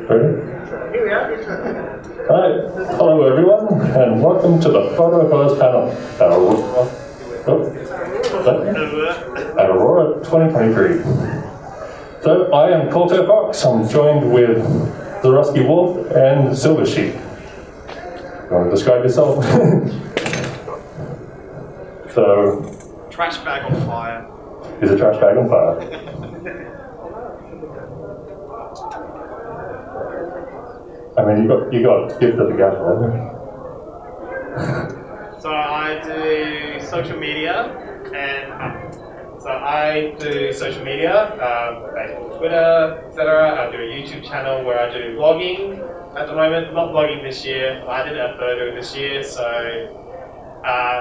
Ready? Here we are. Hi, hello everyone, and welcome to the Photo First panel at Aurora 2023. So I am Colter Fox. I'm joined with the Rusky Wolf and Silver Sheep. You want to describe yourself? So, Trash bag on fire. is a trash bag on fire. I mean, you got gift of the gaffer. So I do social media, and Facebook, Twitter, etc. I do a YouTube channel where I do vlogging at the moment. Not vlogging this year. I did a photo this year, so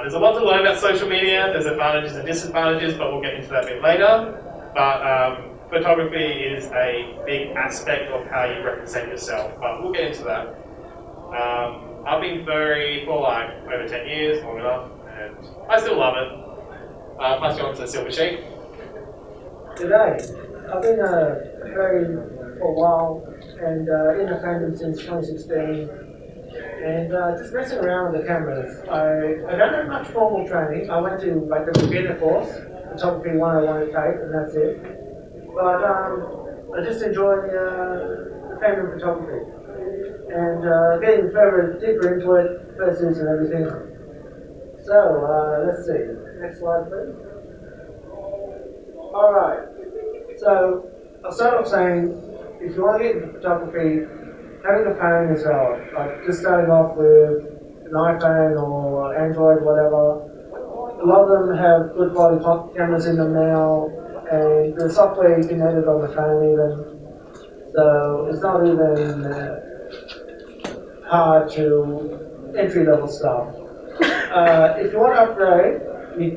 there's a lot to learn about social media. There's advantages and disadvantages, but we'll get into that a bit later. But photography is a big aspect of how you represent yourself, but we'll get into that. I've been photography for like over 10 years, long enough, and I still love it. Pass you on to Silver Sheep. Today, I've been photography for a while and in the fandom since 2016. And just messing around with the cameras. I don't have much formal training. I went to like the beginner course, photography 101 at Tate, and that's it. But I just enjoy the fandom photography and getting deeper into it, pursuits and everything. So let's see. Next slide, please. All right. So I'll start off saying, if you want to get into photography, having a phone is valid. Like just starting off with an iPhone or Android, whatever. A lot of them have good quality cameras in them now, and the software you can edit on the phone even. So it's not even hard to entry-level stuff. If you want to upgrade, you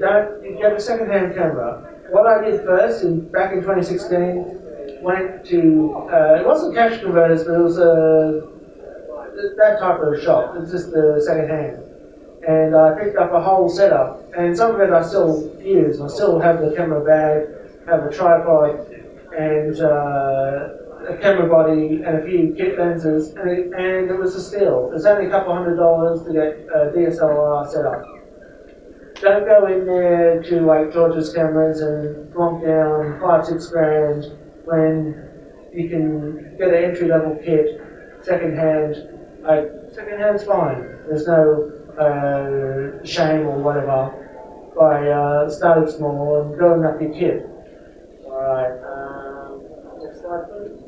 get a second-hand camera. What I did first, back in 2016, went to, it wasn't cash converters, but it was that type of shop. It's just the second hand. And I picked up a whole setup, and some of it I still use. I still have the camera bag, have a tripod, and a camera body, and a few kit lenses, and it was a steal. It's only a couple $100 to get a DSLR setup. Don't go in there to like George's Cameras and plonk down $5-6 grand when you can get an entry-level kit, second-hand. Second-hand's fine. There's no shame or whatever by starting small and building up your kit. All right. Next slide, please.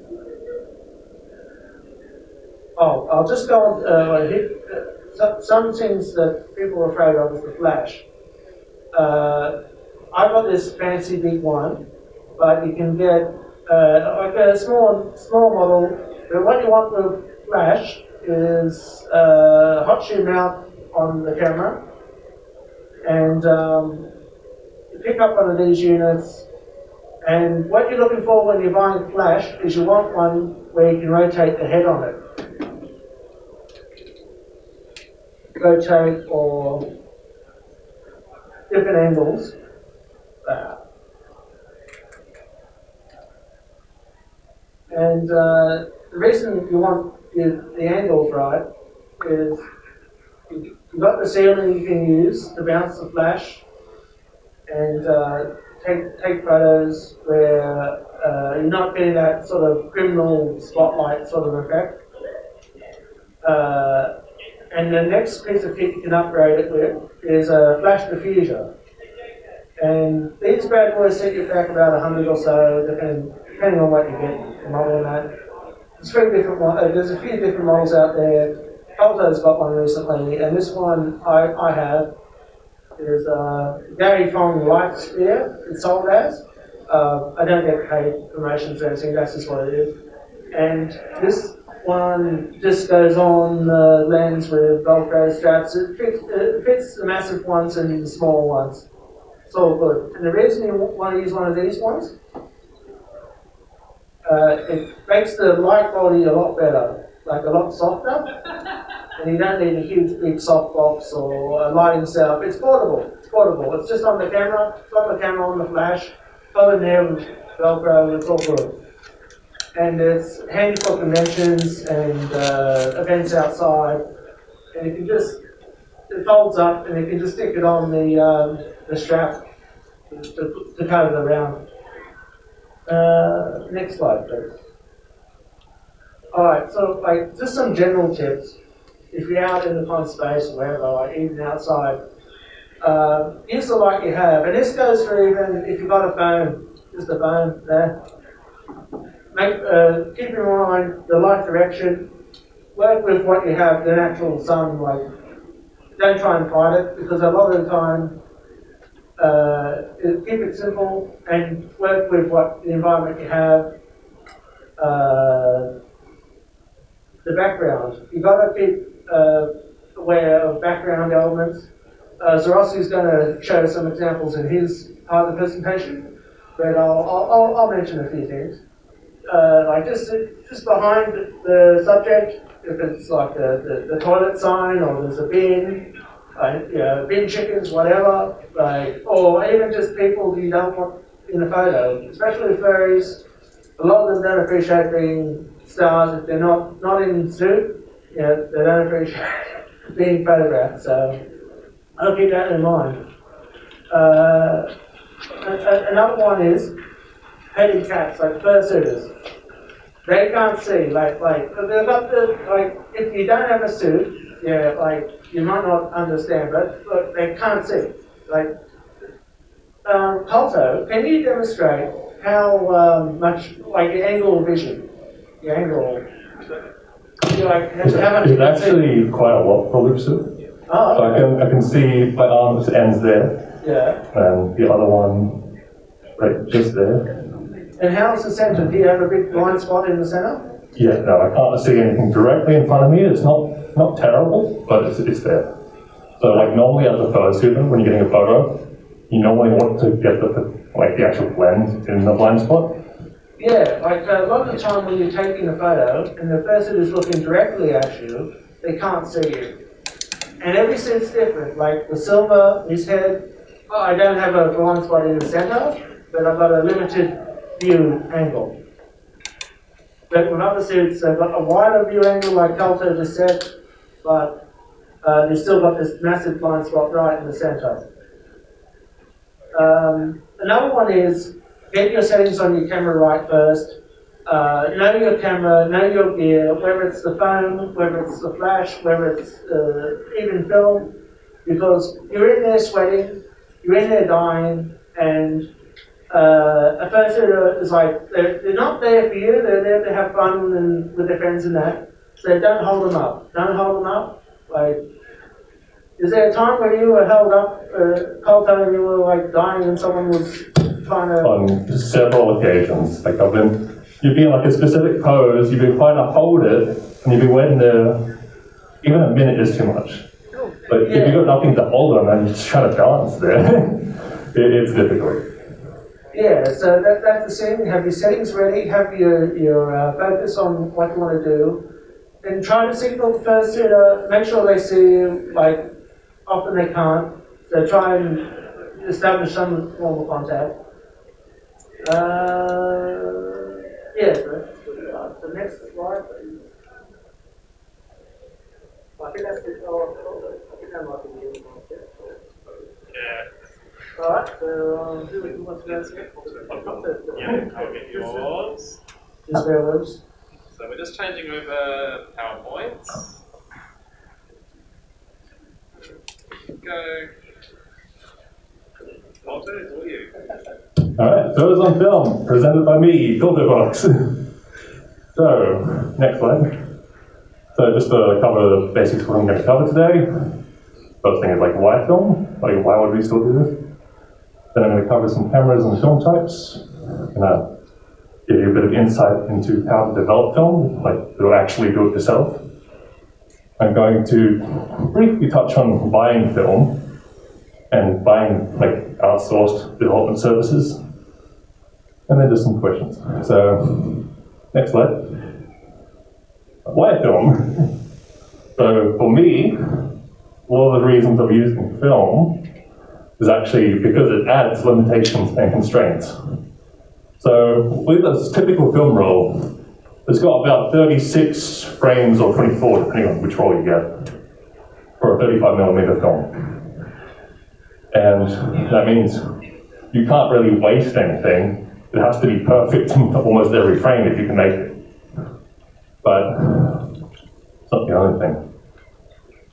Oh, I'll just go on. Some things that people are afraid of is the flash. I've got this fancy big one, but you can get like a small model. But what you want with flash is a hot shoe mount on the camera, and you pick up one of these units. And what you're looking for when you're buying flash is you want one where you can rotate the head on it. Rotate or different angles. And the reason you want the angles right is you've got the ceiling you can use to bounce the flash and take photos where you're not getting that sort of criminal spotlight sort of effect. And the next piece of kit you can upgrade it with is a flash diffuser. And these bad boys set you back about 100 or so, depending on what you get, the model and that. There's a few different models out there. Alto's got one recently, and this one I have is Gary Fong Light Sphere. It's sold as. I don't get paid promotions or anything, that's just what it is. And this one just goes on the lens with Velcro straps. It fits the massive ones and the small ones. It's all good. And the reason you want to use one of these ones, it makes the light quality a lot better, like a lot softer. And you don't need a huge big softbox or a lighting setup. It's portable. It's just on the camera. It's on the camera on the flash. Got in there with Velcro. It's all good. and it's handy for conventions and events outside. And you can just, it folds up and you can just stick it on the strap to carry it around. Next slide, please. Alright, so like just some general tips. If you're out in the pond space or wherever, like even outside, use the light you have. And this goes for even if you've got a phone, just a phone there. Keep in mind the light direction. Work with what you have, the natural sun. Like, don't try and fight it because a lot of the time, keep it simple and work with what the environment you have. The background. You've got to keep aware of background elements. Zarosi's going to show some examples in his part of the presentation, but I'll mention a few things. Like just behind the subject, if it's like the toilet sign or there's a bin, bin chickens, whatever, like, or even just people you don't want in the photo, especially furries. A lot of them don't appreciate being stars if they're not in suit. They don't appreciate being photographed. So I'll keep that in mind. Another one is herding cats, like fursuiters. They can't see, like they've got if you don't have a suit, you might not understand, but they can't see. Like, Colto, can you demonstrate how much, like your angle of vision, how much It's actually quite a lot for lip suit. Oh, okay. So I can see my arms ends there. Yeah. And the other one, right just there. And how's the centre? Do you have a big blind spot in the centre? Yeah, no, I can't see anything directly in front of me. It's not terrible, but it's there. So like normally as a fursuiter, when you're getting a photo, you normally want to get the actual lens in the blind spot. Yeah, like a lot of the time when you're taking a photo and the person is looking directly at you, they can't see you. And every suit's different. Like the silver, his head, I don't have a blind spot in the centre, but I've got a limited view angle. But with other suits, they've got a wider view angle, like Colto just said, but they've still got this massive blind spot right in the centre. Another one is get your settings on your camera right first. Know your camera, know your gear, whether it's the phone, whether it's the flash, whether it's even film, because you're in there sweating, you're in there dying, and a fursuiter is like, they're not there for you, they're there to have fun and with their friends and that, so don't hold them up. Don't hold them up. Like, is there a time where you were held up, Colto, and you were like dying and someone was trying to... On several occasions. Like you'd be in like a specific pose, you'd be trying to hold it, and you'd be waiting there, even a minute is too much. But if you've got nothing to hold them and just try to balance there, it's difficult. Yeah, so that's the thing. Have your settings ready, have your focus on what you want to do, and try to signal the fursuiter, make sure they see you, like, often they can't, so try and establish some form of contact. The next slide, please. I think that's it. I think that might be the other one. Yeah. Alright, so who wants to go next? Yeah, I'll get yours. Just bear with us. So we're just changing over PowerPoint. Go. Walter, it's all you. Alright, photos on film, presented by me, Filterbox. So, next slide. So just to cover the basics of what I'm going to cover today. First thing is like why film? Like why would we still do this? Then I'm going to cover some cameras and film types. I'm going to give you a bit of insight into how to develop film, like to actually do it yourself. I'm going to briefly touch on buying film and buying like outsourced development services. And then just some questions. So, next slide. Why film? So for me, one of the reasons of using film is actually because it adds limitations and constraints. So with a typical film roll, It's got about 36 frames or 24, depending on which roll you get, for a 35mm film. And that means you can't really waste anything. It has to be perfect in almost every frame if you can make it. But it's not the only thing.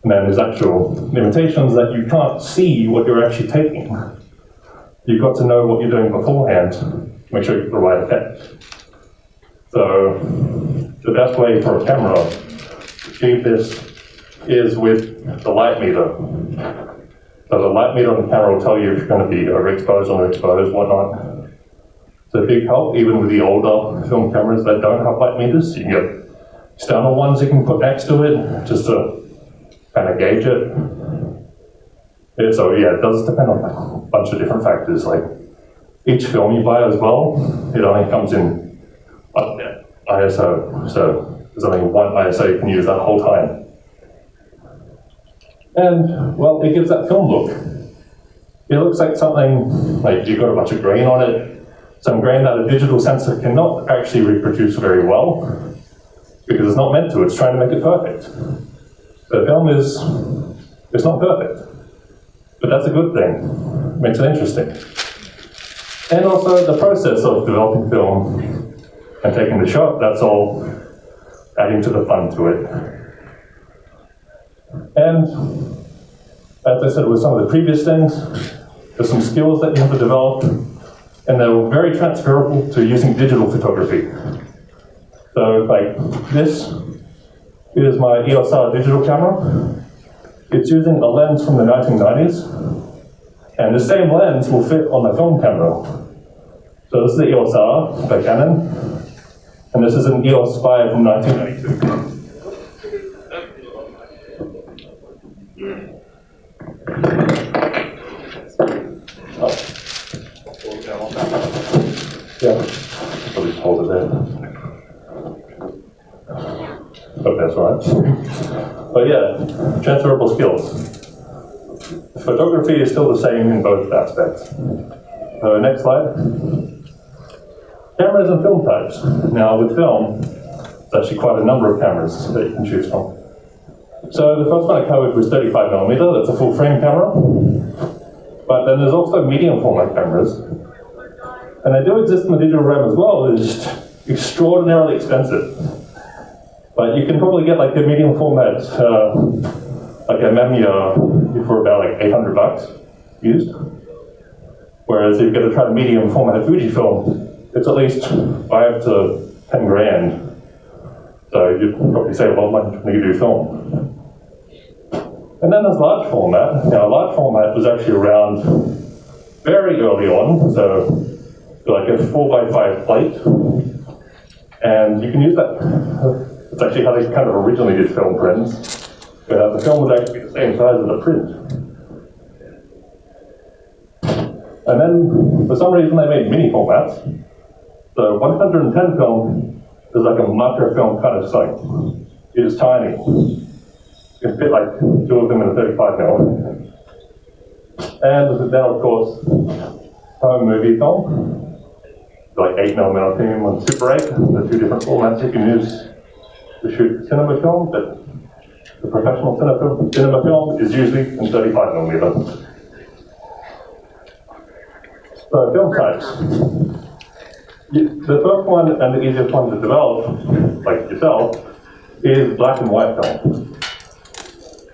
And then there's actual limitations that you can't see what you're actually taking. You've got to know what you're doing beforehand to make sure you get the right effect. So the best way for a camera to achieve this is with the light meter. So the light meter on the camera will tell you if you're going to be overexposed, underexposed, whatnot. It's a big help, even with the older film cameras that don't have light meters. You can get external ones you can put next to it, just to kind of gauge it. So yeah, it does depend on a bunch of different factors, like each film you buy as well, it only comes in ISO, so there's only one ISO you can use that whole time. And, well, it gives that film look. It looks like something, like you've got a bunch of grain on it, some grain that a digital sensor cannot actually reproduce very well, because it's not meant to, it's trying to make it perfect. The film it's not perfect, but that's a good thing. It makes it interesting. And also the process of developing film and taking the shot, that's all adding to the fun to it. And as I said with some of the previous things, there's some skills that you have to develop, and they're very transferable to using digital photography. So like this is my EOS R digital camera. It's using a lens from the 1990s, and the same lens will fit on the film camera. So this is the EOS R by Canon, and this is an EOS 5 from 1992. Yeah, I'll just hold it there. Hope that's right. But yeah, transferable skills. Photography is still the same in both aspects. So next slide. Cameras and film types. Now with film, there's actually quite a number of cameras that you can choose from. So the first one I covered was 35mm, that's a full frame camera. But then there's also medium format cameras. And they do exist in the digital realm as well, they're just extraordinarily expensive. But you can probably get like a medium format, like a Mamiya for about like $800 used. Whereas if you're going to try a medium format Fujifilm, it's at least 5 to 10 grand. So you'd probably save a lot of money when you do film. And then there's large format. Now large format was actually around very early on, so like a 4x5 plate. And you can use that. It's actually how they kind of originally did film prints. The film would actually be the same size as the print. And then, for some reason, they made mini formats. So 110 film is like a micro film kind of size. It is tiny. You can fit like 2 of them in a 35mm. And then, of course, home movie film. Like 8mm film and Super 8. The 2 different formats you can use to shoot cinema film, but the professional cinema film is usually in 35mm. So film types. The first one and the easiest one to develop, like yourself, is black and white film.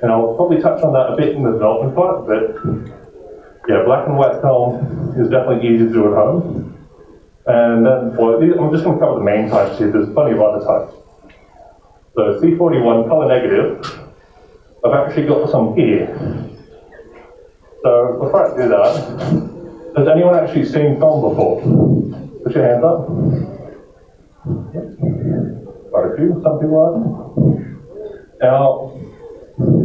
And I'll probably touch on that a bit in the development part, but yeah, black and white film is definitely easy to do at home. And then, well, I'm just going to cover the main types here, there's plenty of other types. So C41, color negative, I've actually got some here. So before I do that, has anyone actually seen film before? Put your hands up. Quite a few, some people have. Now,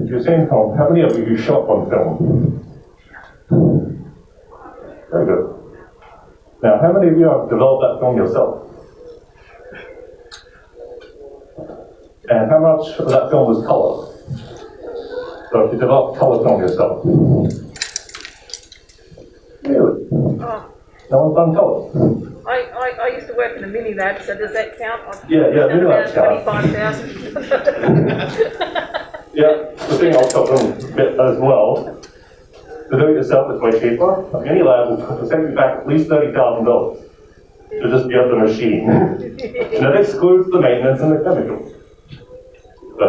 if you've seen film, how many of you shot on film? Very good. Now, how many of you have developed that film yourself? And how much of that film was color? So if you develop color film yourself. Really? No one's done color? I used to to work in a mini lab, so does that count? Yeah, mini labs count. 25,000. Yeah, the thing I'll tell them as well, to do it yourself is way cheaper. A mini lab will take you back at least $30,000 to just get the machine. And that excludes the maintenance and the chemicals. So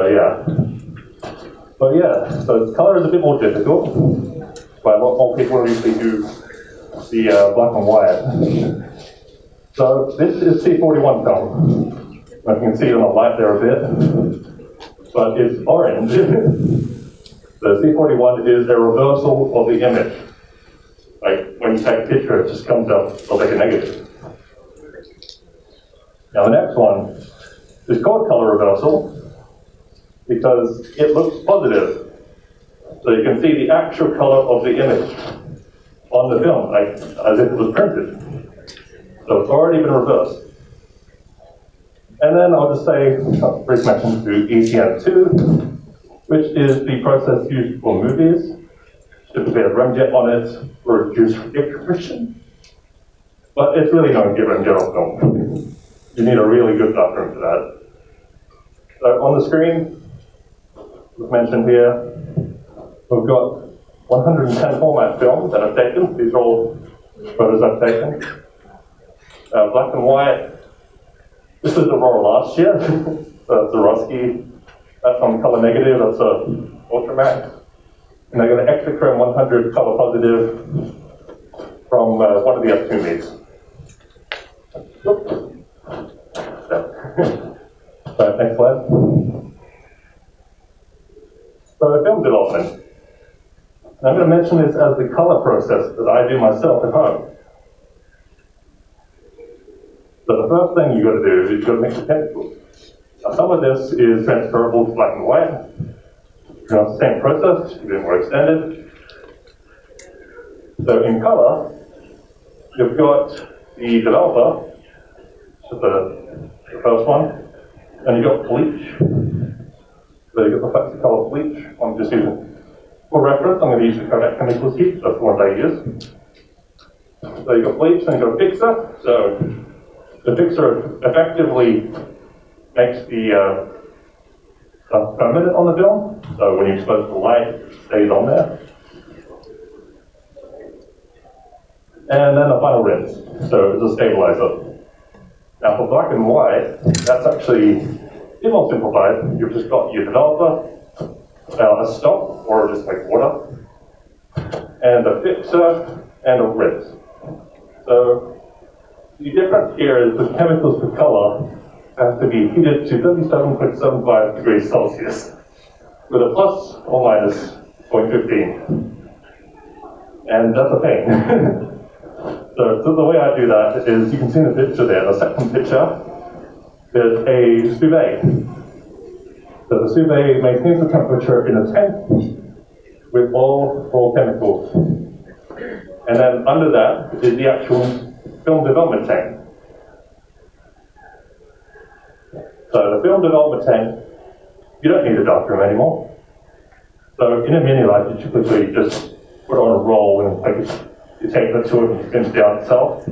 so color is a bit more difficult, but a lot more people usually do the black and white. So this is C41 film. You can see it on the light there a bit, but it's orange. The C41 is a reversal of the image. Like when you take a picture, it just comes up like a negative. Now the next one is called color reversal because it looks positive. So you can see the actual color of the image on the film, like as if it was printed. So it's already been reversed. And then I'll just say, brief mention to ECN2, which is the process used for movies. Typically has remjet on it for reduced picture friction. But it's really not good remjet on film. You need a really good darkroom for that. So on the screen, we've mentioned here, we've got 110 format films that I've taken. These are all photos I've taken. Black and white. This was Aurora last year. That's a Roski. That's on color negative. That's a Ultramax. And I got an Extrachrome 100 color positive from one of the F2 meets. So next slide. So film development. I'm going to mention this as the color process that I do myself at home. So the first thing you've got to do is you've got to mix the chemicals. Now some of this is transferable to black and white. You know, it's the same process, a bit more extended. So in color, you've got the developer, the first one, and you've got bleach. So you've got the Flexicolor bleach. I'm just using, for reference, I'm going to use the Kodak Chemicals heat, that's the one they use. So you've got bleach, and you've got a fixer. So the fixer effectively makes the permanent on the film. So when you expose the light, it stays on there. And then the final rinse. So it's a stabilizer. Now for black and white, that's actually a bit more simplified. You've just got your developer, a stop, or just like water, and a fixer, and a rinse. So the difference here is the chemicals for color have to be heated to 37.75 degrees Celsius with a plus or minus 0.15. And that's a pain. So the way I do that is, you can see in the picture there, the second picture, there's a Suvet. So the Suvet maintains the temperature in a tank with all 4 chemicals. And then under that is the actual film development tank. So the film development tank, you don't need a darkroom anymore. So in a mini lab, you typically just put it on a roll and you take it to it and it spins down itself.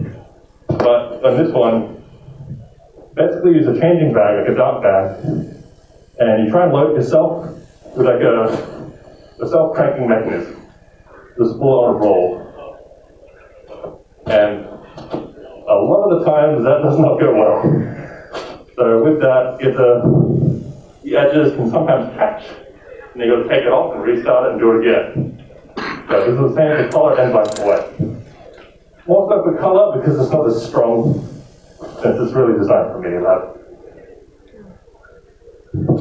But on this one, basically use a changing bag, like a dark bag, and you try and load it yourself with like a self-cranking mechanism. Just pull it on a roll. And a lot of the times that does not go well. So with that, the edges can sometimes catch, and you got to take it off and restart it and do it again. So this is the same for color and black and white. More so for color because it's not as strong, since it's really designed for mini lab.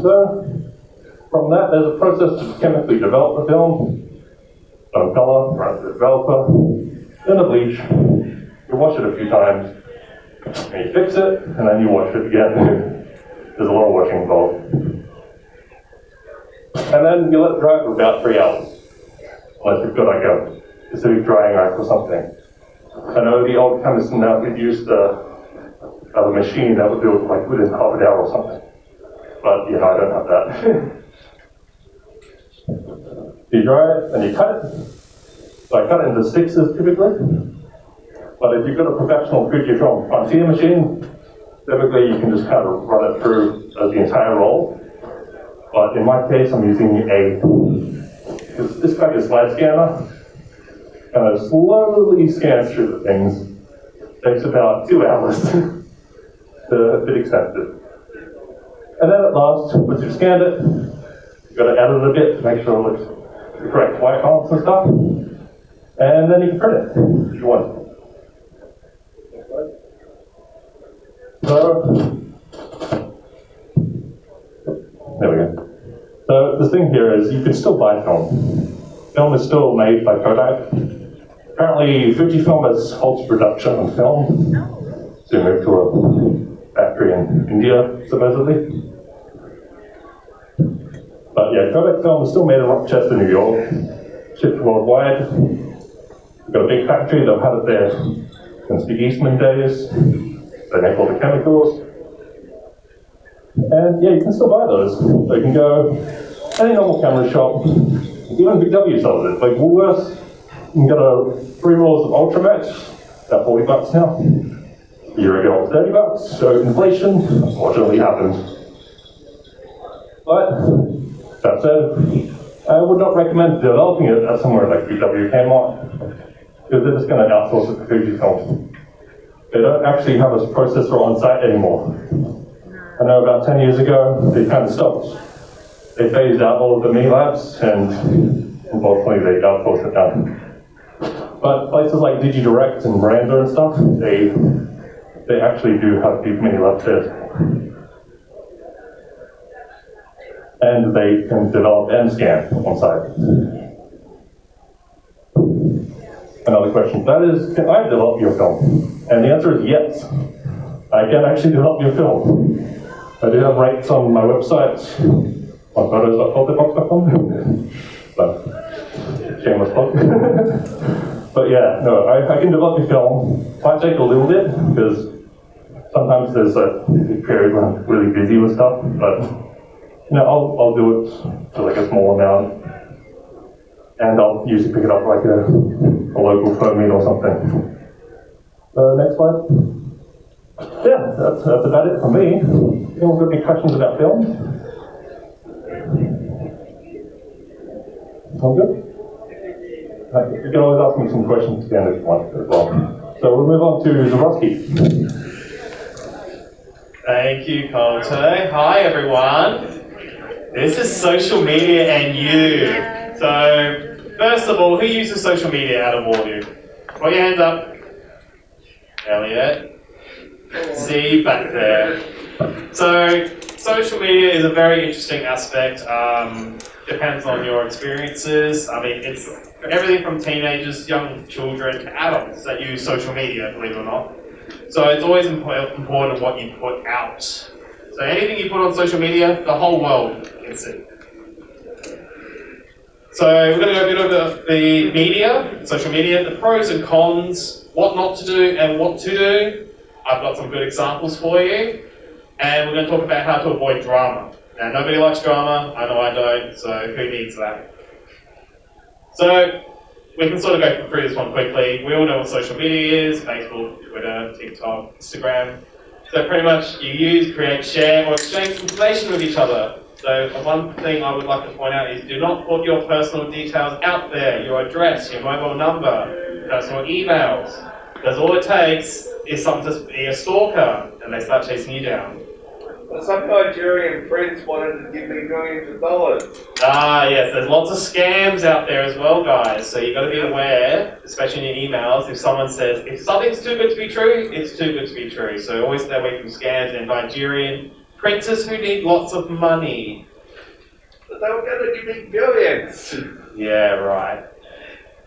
So from that, there's a process to chemically develop the film. So color, run to the developer, then the bleach. You wash it a few times, and you fix it, and then you wash it again. There's a lot of washing involved. And then you let it dry for about 3 hours. Unless you've got like a specific drying rack or something. I know the old chemists now would use the machine that would do it like within half an hour or something. But I don't have that. You dry it and you cut it. So I cut it into 6s typically. But if you've got a professional Fujifilm Frontier machine, typically you can just kind of run it through the entire roll. But in my case, I'm using this kind of slide scanner, and it slowly scans through the things. Takes about 2 hours. It's a bit expensive. And then at last, once you've scanned it, you've got to edit it a bit to make sure it looks the correct white balance and stuff. And then you can print it if you want. So, there we go. So this thing here is you can still buy film. Film is still made by Kodak. Apparently Fujifilm has halted production on film to move to a factory in India, supposedly. But yeah, Kodak film is still made in Rochester, New York, shipped worldwide. We've got a big factory, they've had it there since the Eastman days. They make all the chemicals. And yeah, you can still buy those. So you can go any normal camera shop, even VW sells it. Like Woolworths, you can get 3 rolls of Ultramax, about $40 now. A year ago it was $30, so inflation unfortunately happened. But that said, I would not recommend developing it at somewhere like VW Kmart, because they're just going to outsource it to Fujifilm. They don't actually have a processor on site anymore. I know about 10 years ago, they kind of stopped. They phased out all of the mini labs, and unfortunately they outsourced it down. But places like DigiDirect and Miranda and stuff, they actually do have deep mini labs there. And they can develop and scan on site. Another question, that is, can I develop your film? And the answer is yes. I can actually develop your film. I do have rights on my website, on photos.cultedbox.com. But shameless plug. But yeah, no, I can develop your film. Might take a little bit, because sometimes there's a period when I'm really busy with stuff, but you know, I'll do it to like a small amount. And I'll usually pick it up like a local phone meet or something. Next slide. Yeah, that's about it from me. Anyone got any questions about film? All good? You can always ask me some questions at the end if you want as well. So we'll move on to Zborowski. Thank you, Colte. Hi, everyone. This is social media and you. So, first of all, who uses social media out of all of you? Put your hands up. Elliot. Z back there. So, social media is a very interesting aspect. Depends on your experiences. I mean, it's everything from teenagers, young children, to adults that use social media, believe it or not. So it's always important what you put out. So anything you put on social media, the whole world can see. So we're going to go a bit over the media, social media, the pros and cons, what not to do and what to do. I've got some good examples for you. And we're going to talk about how to avoid drama. Now, nobody likes drama. I know I don't, so who needs that? So we can sort of go through this one quickly. We all know what social media is: Facebook, Twitter, TikTok, Instagram. So pretty much you use, create, share, or exchange information with each other. So one thing I would like to point out is do not put your personal details out there, your address, your mobile number, personal emails. Because all it takes is someone to be a stalker and they start chasing you down. Some Nigerian friends wanted to give me millions of dollars. Ah, yes, there's lots of scams out there as well, guys. So you've got to be aware, especially in your emails, if someone says, if something's too good to be true, it's too good to be true. So always stay away from scams and Nigerian princes who need lots of money. But they were going to give me billions. Yeah, right.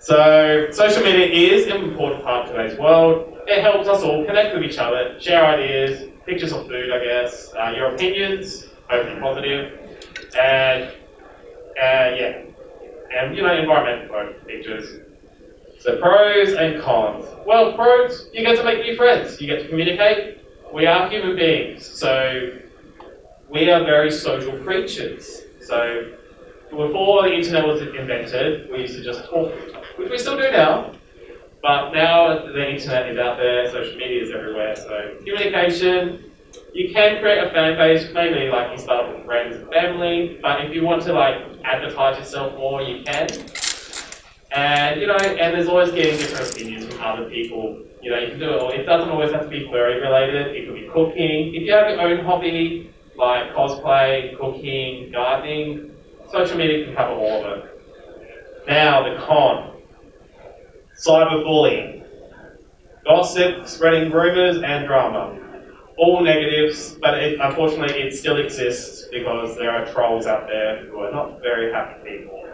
So social media is an important part of today's world. It helps us all connect with each other, share ideas, pictures of food, I guess, your opinions, hopefully positive, and yeah, and you know, environmental pictures. So pros and cons. Well, pros, you get to make new friends, you get to communicate. We are human beings, so we are very social creatures. So before the internet was invented, we used to just talk, which we still do now, But now the internet is out there, social media is everywhere, so communication, you can create a fan page, maybe like you start with friends and family, but if you want to like advertise yourself more, you can. And and there's always getting different opinions from other people. You can do it all. It doesn't always have to be furry related, it could be cooking. If you have your own hobby, like cosplay, cooking, gardening, social media can cover all of it. Now, the con. Cyberbullying. Gossip, spreading rumours and drama. All negatives, but unfortunately it still exists because there are trolls out there who are not very happy people.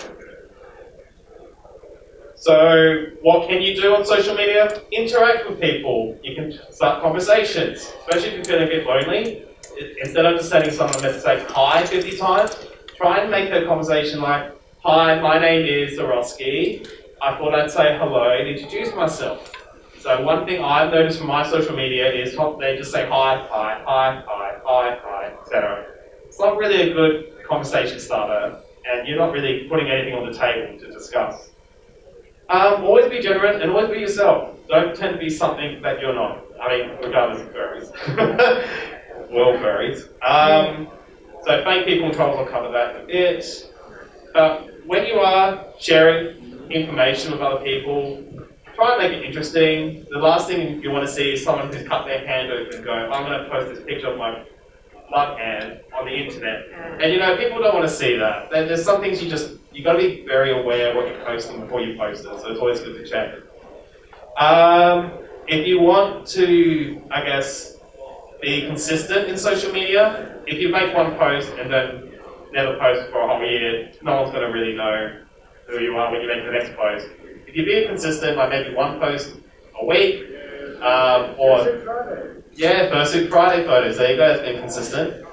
So, what can you do on social media? Interact with people. You can start conversations, especially if you're feeling a bit lonely. Instead of just sending someone a message saying hi 50 times, try and make the conversation like, hi, my name is Zarowski. I thought I'd say hello and introduce myself. So one thing I've noticed from my social media is they just say hi, hi, hi, hi, hi, hi, etc. It's not really a good conversation starter, and you're not really putting anything on the table to discuss. Always be genuine and always be yourself. Don't pretend to be something that you're not. I mean, regardless of furries. We're all furries. So fake people and trolls will cover that a bit. When you are sharing information with other people, try and make it interesting. The last thing you want to see is someone who's cut their hand open and go, I'm going to post this picture of my blood hand on the internet. And people don't want to see that. There's some things you got to be very aware of what you're posting before you post it, so it's always good to check. If you want to, I guess, be consistent in social media, if you make one post and then never post for a whole year, no one's going to really know who you are when you make the next post. If you're being consistent, like maybe one post a week, or Fursuit Friday photos, there you go, it's been consistent.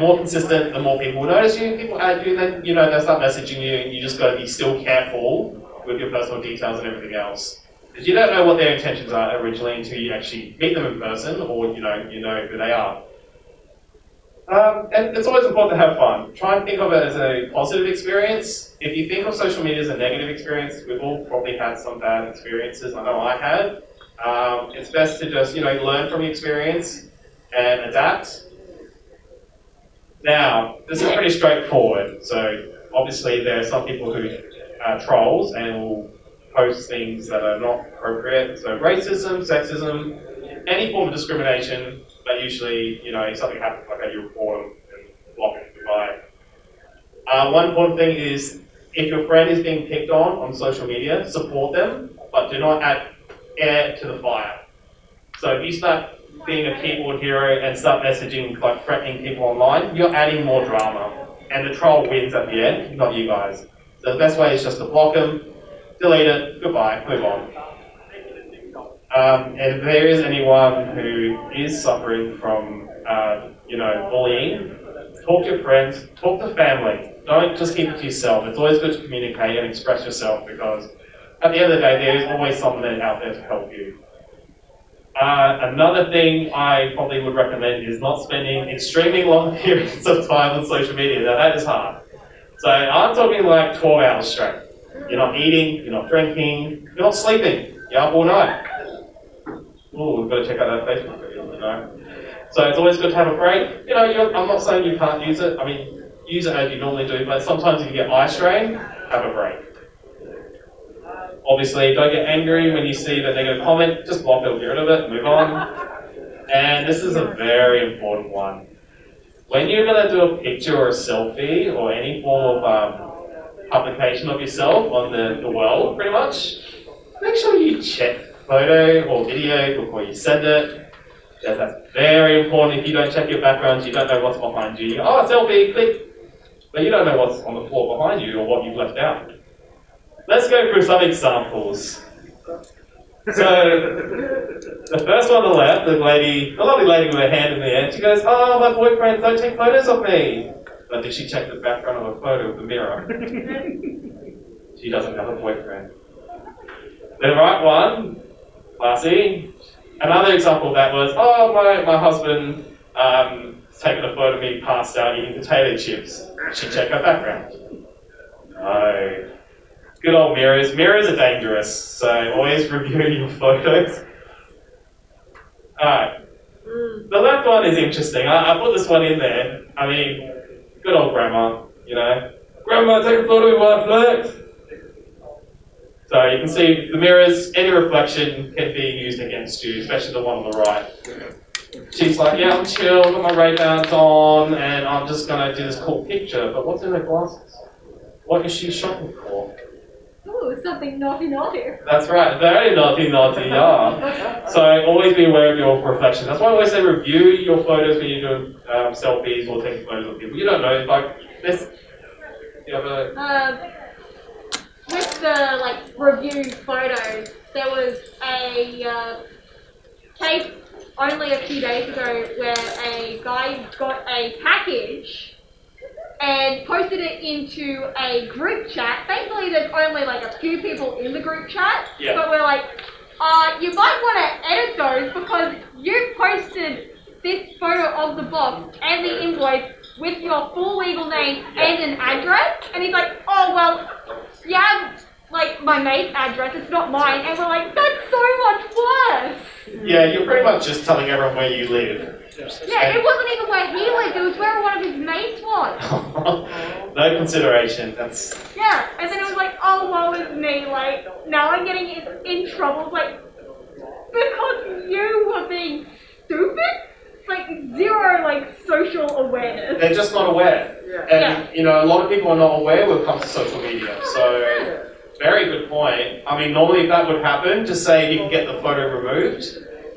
More consistent, the more people notice you, people add you, then they'll start messaging you, and you just got to be still careful with your personal details and everything else. Because you don't know what their intentions are originally until you actually meet them in person, or you know who they are. And it's always important to have fun. Try and think of it as a positive experience. If you think of social media as a negative experience, we've all probably had some bad experiences. I know I had. It's best to just learn from the experience and adapt. Now, this is pretty straightforward. So obviously there are some people who are trolls and will post things that are not appropriate. So racism, sexism, any form of discrimination, but usually, if something happens like that, you report them and block it, goodbye. One important thing is, if your friend is being picked on social media, support them, but do not add air to the fire. So if you start being a keyboard hero and start messaging, like threatening people online, you're adding more drama. And the troll wins at the end, not you guys. So the best way is just to block them, delete it, goodbye, move on. And if there is anyone who is suffering from, bullying, talk to your friends, talk to family. Don't just keep it to yourself. It's always good to communicate and express yourself, because at the end of the day, there is always someone out there to help you. Another thing I probably would recommend is not spending extremely long periods of time on social media. Now that is hard. So I'm talking like 12 hours straight. You're not eating, you're not drinking, you're not sleeping. You're up all night. Ooh, we've got to check out that Facebook video, So it's always good to have a break. I'm not saying you can't use it. I mean, use it as you normally do, but sometimes if you get eye strain, have a break. Obviously, don't get angry when you see the negative comment. Just block it, get rid of it, move on. And this is a very important one. When you're going to do a picture or a selfie or any form of publication of yourself on the world, pretty much, make sure you check photo or video before you send it. That's very important. If you don't check your backgrounds, you don't know what's behind you. You go, oh, selfie, click. But you don't know what's on the floor behind you or what you've left out. Let's go through some examples. So, the first one on the left, the lovely lady with her hand in the air, she goes, oh, my boyfriend, don't take photos of me. But did she check the background of a photo with the mirror? She doesn't have a boyfriend. The right one, classy. Another example of that was, oh, my husband taken a photo of me passed out eating potato chips. Did she check her background? No. Good old mirrors. Mirrors are dangerous, so always review your photos. Alright. The left one is interesting. I put this one in there. I mean, good old grandma, you know. Grandma, take a photo while I flex. So you can see the mirrors, any reflection can be used against you, especially the one on the right. She's like, yeah, I'm chill, got my Ray-Bans on, and I'm just gonna do this cool picture, but what's in her glasses? What is she shopping for? Ooh, something naughty naughty. That's right, very naughty, yeah. So always be aware of your reflection. That's why I always say review your photos when you're doing selfies or taking photos of people. You don't know, like this. You have a With the like review photos, there was a case only a few days ago where a guy got a package and posted it into a group chat. Thankfully, there's only like a few people in the group chat, Yeah. but we're like, you might want to edit those because you posted this photo of the box and the invoice with your full legal name and an address. And he's like, oh, well, yeah, like my mate's address, it's not mine. And we're like, that's so much worse. yeah, you're pretty much just telling everyone where you live. Yeah, it wasn't even where he lived, it was where one of his mates was. No consideration. That's Yeah, and then it was like, oh, woe is me, like, now I'm getting in trouble, like, because you were being stupid? Like, zero, like, social awareness. they're just not aware. And you know, a lot of people are not aware when it comes to social media. So very good point. I mean, normally if that would happen, just say you can get the photo removed.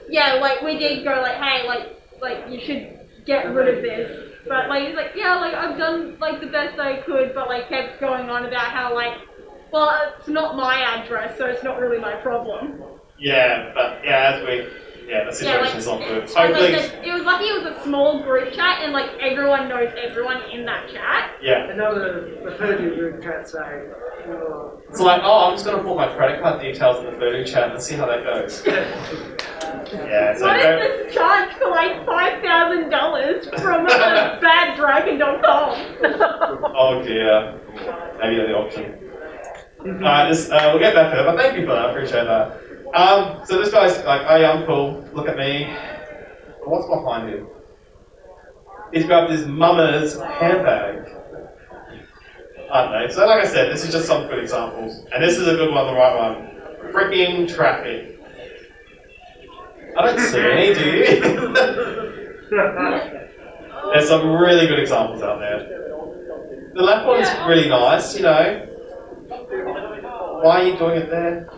Yeah, like, we did go, like, hey, like, you should get rid of this. But, like, he's like, yeah, like, I've done, like, the best I could, but, like, kept going on about how, like, well, it's not my address, so it's not really my problem. Yeah, but yeah, the situation is not good. And, Hopefully, like, it was lucky it was a small group chat, and, like, everyone knows everyone in that chat. yeah. I know the Purdue group chat say, It's like, oh, I'm just gonna put my credit card details in the photo chat and see how that goes. Yeah, so What is this charge for, like, $5,000 from baddragon.com? oh dear, maybe they're the option. Alright, we'll get back to it, but thank you for that, I appreciate that. So this guy's like, oh yeah, I'm cool, look at me. But what's behind him? He's grabbed his mama's handbag. I don't know, so like I said, this is just some good examples. And this is a good one, the right one. Freaking traffic. I don't see any, do you? There's some really good examples out there. The left one's really nice, you know. Why are you doing it there?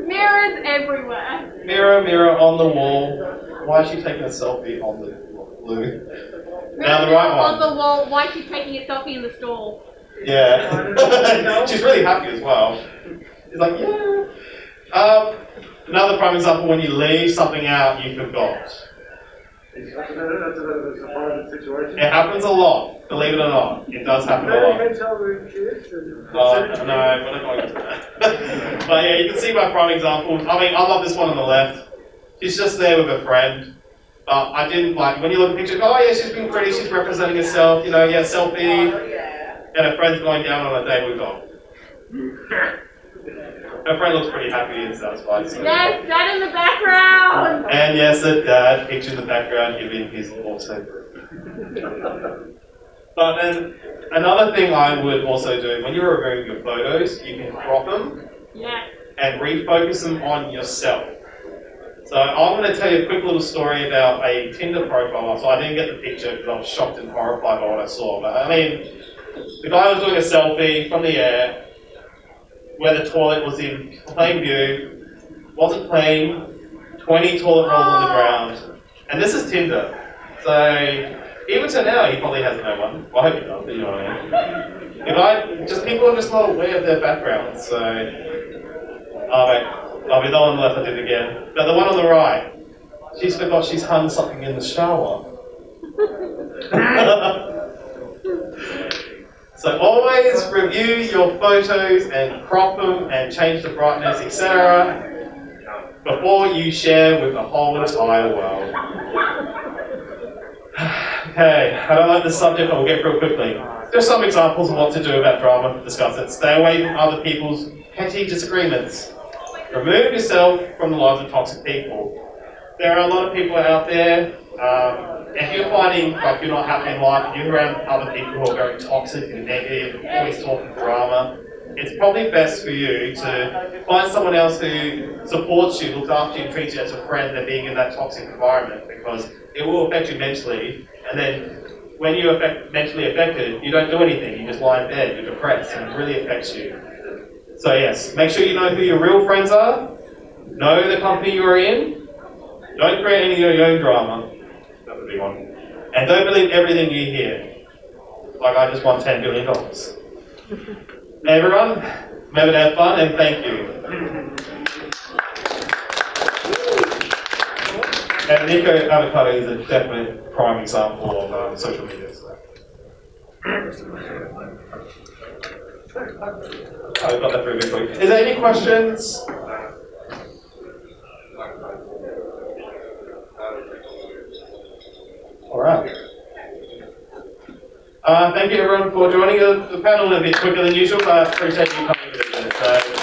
Mirrors everywhere. Mirror, mirror on the wall. Why is she taking a selfie on the blue? Now the right On one. the wall, why she's taking a selfie in the stall. Yeah. She's really happy as well. She's like, yeah. Another prime example, when you leave something out you forgot. That's a surprising situation. It happens a lot, believe it or not. It does happen a lot. hotel room shoots and... No, we're not going into that. But yeah, you can see my prime examples. I mean, I love this one on the left. She's just there with a friend. But I didn't like, when you look at the picture, oh yeah, she's been pretty, she's representing herself, you know, yeah, selfie. And her friend's going down on a date with dog. Her friend looks pretty happy and satisfied. So. Yes, that in the background! And yes, the dad picture in the background giving his also. But then another thing I would also do, when you're reviewing your photos, you can crop them Yeah. and refocus them on yourself. So I'm going to tell you a quick little story about a Tinder profile. So I didn't get the picture because I was shocked and horrified by what I saw. But I mean, the guy was doing a selfie from the air where the toilet was in plain view, wasn't clean, 20 toilet rolls on the ground. And this is Tinder. So even to now, he probably hasn't known one. Well, I hope he does, but you know what I mean. People are just not aware of their backgrounds. So, I'll be the one on the left, I did it again. But the one on the right, she's forgot she's hung something in the shower. So always review your photos and crop them and change the brightness, etc. before you share with the whole entire world. Okay, I don't like this subject, but we'll get through it quickly. Just some examples of what to do about drama, discuss it. Stay away from other people's petty disagreements. Remove yourself from the lives of toxic people. There are a lot of people out there, if you're finding like you're not happy in life, and you're around other people who are very toxic and negative, always talking drama, it's probably best for you to find someone else who supports you, looks after you, and treats you as a friend than being in that toxic environment, because it will affect you mentally, and then when you're mentally affected, you don't do anything, you just lie in bed, you're depressed, and it really affects you. So yes, make sure you know who your real friends are, know the company you're in, don't create any of your own drama, that's a big one, and don't believe everything you hear, like I just won $10 billion. Everyone, remember to have fun, and thank you. And Nico Avocado is a definite prime example of social media. So. I've got that very big for you. Is there any questions? All right. Thank you everyone for joining the panel a bit quicker than usual, but I appreciate you coming to this.